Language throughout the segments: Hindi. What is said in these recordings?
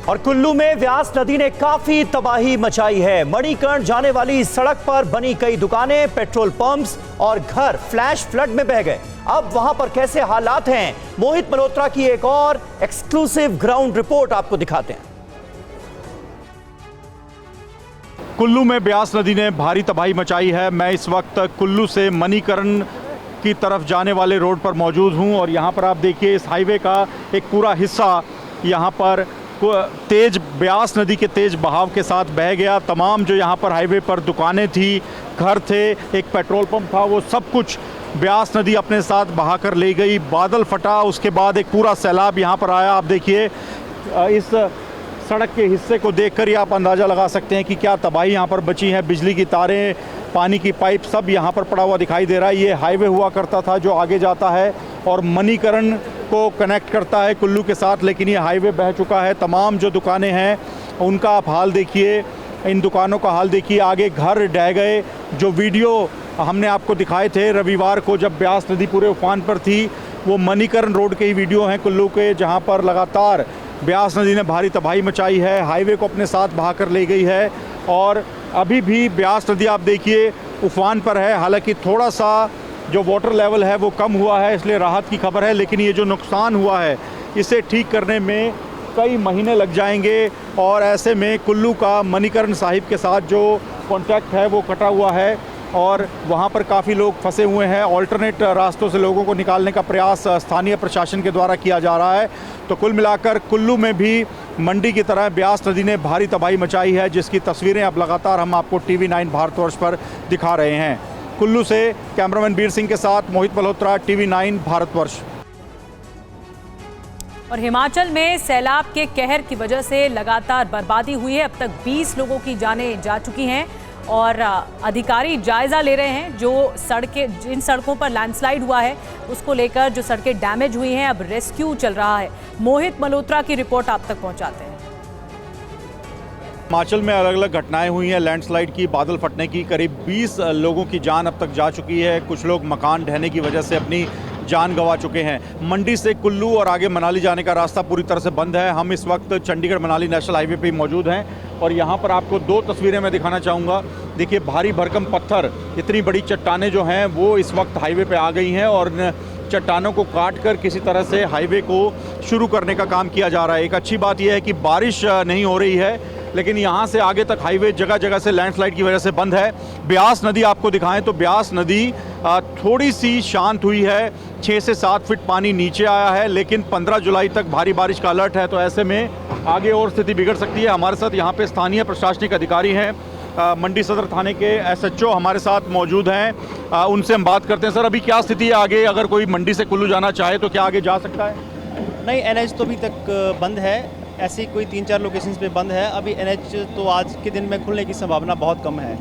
और कुल्लू में व्यास नदी ने काफी तबाही मचाई है। मणिकर्ण जाने वाली सड़क पर बनी कई दुकानें, पेट्रोल पंप्स और घर फ्लैश फ्लड में बह गए। अब वहां पर कैसे हालात हैं, मोहित मल्होत्रा की एक और एक्सक्लूसिव ग्राउंड रिपोर्ट आपको दिखाते हैं। कुल्लू में ब्यास नदी ने भारी तबाही मचाई है। मैं इस वक्त कुल्लू से मणिकर्ण की तरफ जाने वाले रोड पर मौजूद हूं और यहां पर आप देखिए इस हाईवे का एक पूरा हिस्सा यहां पर तेज ब्यास नदी के तेज बहाव के साथ बह गया। तमाम जो यहाँ पर हाईवे पर दुकानें थी, घर थे, एक पेट्रोल पंप था, वो सब कुछ ब्यास नदी अपने साथ बहा कर ले गई। बादल फटा, उसके बाद एक पूरा सैलाब यहाँ पर आया। आप देखिए इस सड़क के हिस्से को देखकर ही आप अंदाज़ा लगा सकते हैं कि क्या तबाही यहाँ पर बची है। बिजली की तारें, पानी की पाइप सब यहाँ पर पड़ा हुआ दिखाई दे रहा है। ये हाईवे हुआ करता था जो आगे जाता है और मणिकर्ण को कनेक्ट करता है कुल्लू के साथ, लेकिन ये हाईवे बह चुका है। तमाम जो दुकानें हैं उनका आप हाल देखिए, इन दुकानों का हाल देखिए। आगे घर ढह गए। जो वीडियो हमने आपको दिखाए थे रविवार को जब ब्यास नदी पूरे उफान पर थी, वो मणिकर्ण रोड के ही वीडियो हैं कुल्लू के, जहाँ पर लगातार ब्यास नदी ने भारी तबाही मचाई है, हाईवे को अपने साथ बहा कर ले गई है। और अभी भी ब्यास नदी आप देखिए उफान पर है। हालांकि थोड़ा सा जो वाटर लेवल है वो कम हुआ है, इसलिए राहत की खबर है, लेकिन ये जो नुकसान हुआ है इसे ठीक करने में कई महीने लग जाएंगे। और ऐसे में कुल्लू का मणिकर्ण साहिब के साथ जो कॉन्टैक्ट है वो कटा हुआ है और वहाँ पर काफ़ी लोग फंसे हुए हैं। ऑल्टरनेट रास्तों से लोगों को निकालने का प्रयास स्थानीय प्रशासन के द्वारा किया जा रहा है। तो कुल मिलाकर कुल्लू में भी मंडी की तरह ब्यास नदी ने भारी तबाही मचाई है, जिसकी तस्वीरें अब लगातार हम आपको TV9 भारतवर्ष पर दिखा रहे हैं। कुल्लू से कैमरामैन वीर सिंह के साथ मोहित मल्होत्रा, TV9 भारतवर्ष। और हिमाचल में सैलाब के कहर की वजह से लगातार बर्बादी हुई है। अब तक 20 लोगों की जानें जा चुकी हैं और अधिकारी जायजा ले रहे हैं जो जिन सड़कों पर लैंडस्लाइड हुआ है उसको लेकर। जो सड़कें डैमेज हुई हैं अब रेस्क्यू चल रहा है। मोहित मल्होत्रा की रिपोर्ट आप तक पहुंचाते हैं। हिमाचल में अलग अलग घटनाएं हुई हैं लैंडस्लाइड की, बादल फटने की। करीब 20 लोगों की जान अब तक जा चुकी है। कुछ लोग मकान ढहने की वजह से अपनी जान गंवा चुके हैं। मंडी से कुल्लू और आगे मनाली जाने का रास्ता पूरी तरह से बंद है। हम इस वक्त चंडीगढ़ मनाली नेशनल हाईवे पे मौजूद हैं और यहाँ पर आपको दो तस्वीरें मैं दिखाना चाहूँगा। देखिए भारी भरकम पत्थर, इतनी बड़ी चट्टानें जो हैं वो इस वक्त हाईवे पे आ गई हैं और चट्टानों को काट कर किसी तरह से हाईवे को शुरू करने का काम किया जा रहा है। एक अच्छी बात यह है कि बारिश नहीं हो रही है, लेकिन यहाँ से आगे तक हाईवे जगह जगह से लैंडस्लाइड की वजह से बंद है। ब्यास नदी आपको दिखाएं तो ब्यास नदी थोड़ी सी शांत हुई है, 6 से 7 फीट पानी नीचे आया है, लेकिन 15 जुलाई तक भारी बारिश का अलर्ट है। तो ऐसे में आगे और स्थिति बिगड़ सकती है। हमारे साथ यहाँ पे स्थानीय प्रशासनिक अधिकारी हैं, मंडी सदर थाने के SHO हमारे साथ मौजूद हैं। उनसे हम बात करते हैं। सर अभी क्या स्थिति है आगे, अगर कोई मंडी से कुल्लू जाना चाहे तो क्या आगे जा सकता है? नहीं, NH तो अभी तक बंद है। ऐसी कोई 3-4 लोकेशंस पे बंद है। अभी NH तो आज के दिन में खुलने की संभावना बहुत कम है,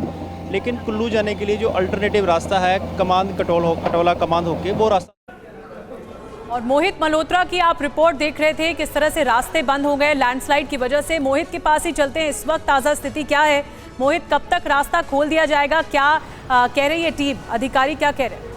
लेकिन कुल्लू जाने के लिए जो अल्टरनेटिव रास्ता है कमांद कटोला कमांद होके वो रास्ता। और मोहित मल्होत्रा की आप रिपोर्ट देख रहे थे, किस तरह से रास्ते बंद हो गए लैंडस्लाइड की वजह से। मोहित के पास ही चलते हैं, इस वक्त ताज़ा स्थिति क्या है? मोहित, कब तक रास्ता खोल दिया जाएगा? क्या कह रही है टीम, अधिकारी क्या कह रहे हैं?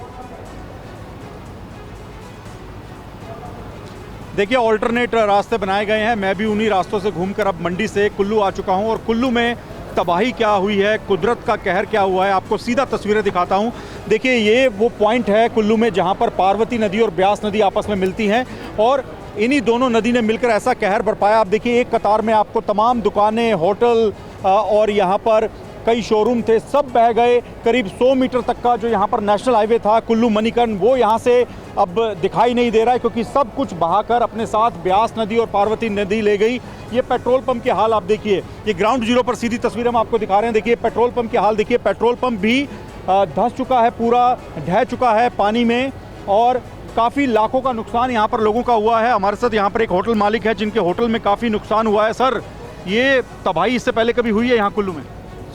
देखिए ऑल्टरनेट रास्ते बनाए गए हैं। मैं भी उन्हीं रास्तों से घूमकर अब मंडी से कुल्लू आ चुका हूं और कुल्लू में तबाही क्या हुई है, कुदरत का कहर क्या हुआ है, आपको सीधा तस्वीरें दिखाता हूं। देखिए ये वो पॉइंट है कुल्लू में जहां पर पार्वती नदी और ब्यास नदी आपस में मिलती हैं और इन्हीं दोनों नदी ने मिलकर ऐसा कहर बरपाया। आप देखिए एक कतार में आपको तमाम दुकानें, होटल और यहाँ पर कई शोरूम थे, सब बह गए। करीब 100 मीटर तक का जो यहाँ पर नेशनल हाईवे था कुल्लू मणिकर्ण, वो यहाँ से अब दिखाई नहीं दे रहा है, क्योंकि सब कुछ बहाकर अपने साथ ब्यास नदी और पार्वती नदी ले गई। ये पेट्रोल पंप के हाल आप देखिए, ये ग्राउंड जीरो पर सीधी तस्वीर हम आपको दिखा रहे हैं। देखिए पेट्रोल पंप के हाल देखिए, पेट्रोल पंप भी धंस चुका है, पूरा ढह चुका है पानी में और काफ़ी लाखों का नुकसान यहाँ पर लोगों का हुआ है। हमारे साथ यहाँ पर एक होटल मालिक है जिनके होटल में काफ़ी नुकसान हुआ है। सर ये तबाही इससे पहले कभी हुई है यहाँ कुल्लू में?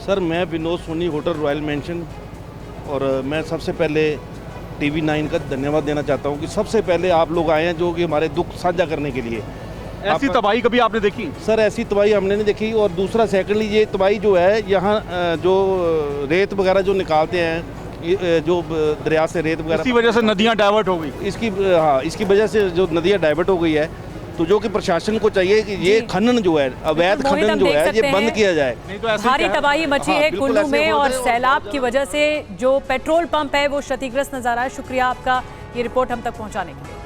सर मैं Vinod Soni, hotel royal mansion, और मैं सबसे पहले TV9 का धन्यवाद देना चाहता हूँ कि सबसे पहले आप लोग आए हैं जो कि हमारे दुख साझा करने के लिए। ऐसी तबाही कभी आपने देखी? सर ऐसी तबाही हमने नहीं देखी। और दूसरा सेकेंडली ये तबाही जो है यहाँ जो रेत वगैरह जो निकालते हैं, जो दरिया से रेत वगैरह, इसी वजह से नदियाँ डाइवर्ट हो गई। इसकी वजह से जो नदियाँ डाइवर्ट हो गई है तो जो कि प्रशासन को चाहिए कि ये जी। खनन जो है, अवैध बिल्कुल, मोहित, खनन हम जो देख है, ये सकते बंद हैं। किया जाए। नहीं तो ऐसे भारी क्या है? तबाही मची हाँ, है बिल्कुल कुल्लू ऐसे में हो और रहे हैं और सैलाब बहुत की वजह से जो पेट्रोल पंप है वो क्षतिग्रस्त नजर आ रहा है। शुक्रिया आपका ये रिपोर्ट हम तक पहुंचाने के लिए।